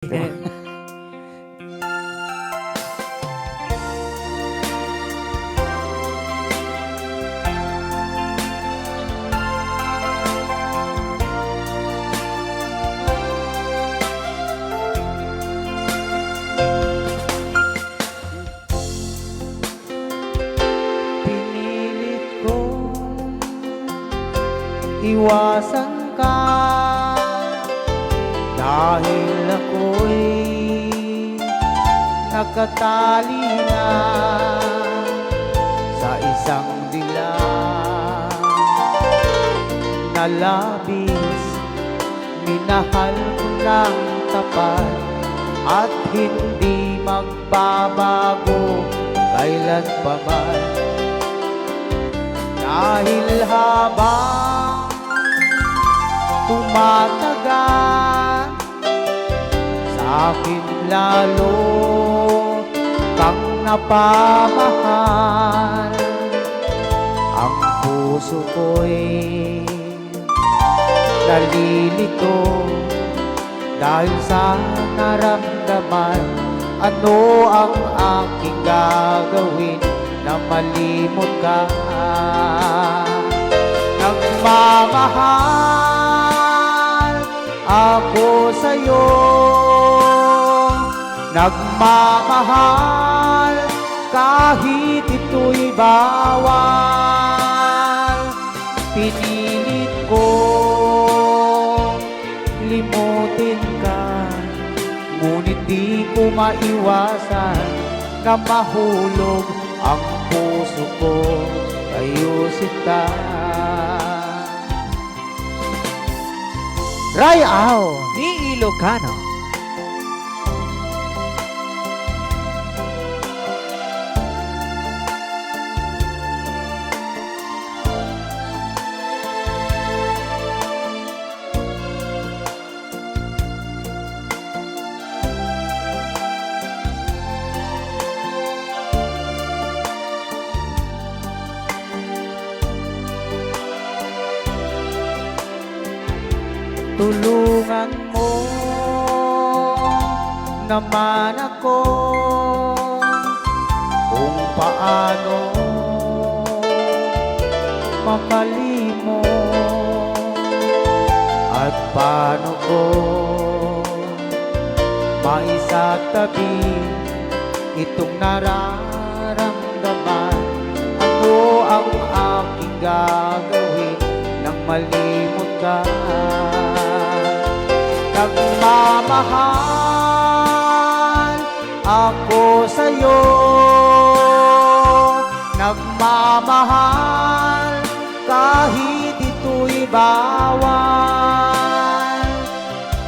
Pinilit ko iwasan ka dahil ako'y nakatali na sa isang dilag na labis. Minahal ko ng tapat at hindi magbabago kailan pa man. Dahil habang tumatagal, sa akin lalo kang napamahal. Ang puso ko'y nalilito dahil sa naramdaman. Ano ang aking gagawin na malimot ka? Nagmamahal ako sa'yo, nagmamahal kahit ito'y bawal. Pinilit ko limutin ka, ngunit di ko maiwasan na mahulog ang puso ko sa'yo sinta. Rayaw ni Ilocano. Tulungan mo naman ako kung paano makalimot at paano ko maisatabi itong nararamdaman. Ano ang aking gagawin nang malimot ka? Nagmamahal ako sa'yo, nagmamahal kahit ito'y bawal.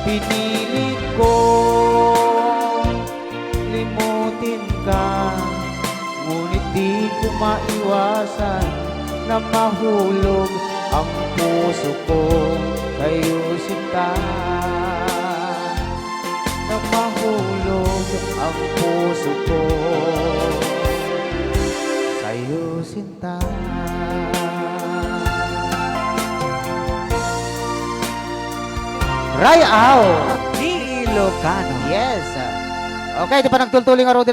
Pinilit ko limutin ka, ngunit di ko maiwasan na mahulog ang puso ko sa'yo sinta. Na mahulog ang puso ko sa'yo sinta. Rayaw ni Ilocano. Yes. Okay, di pa nagtultuling araw din.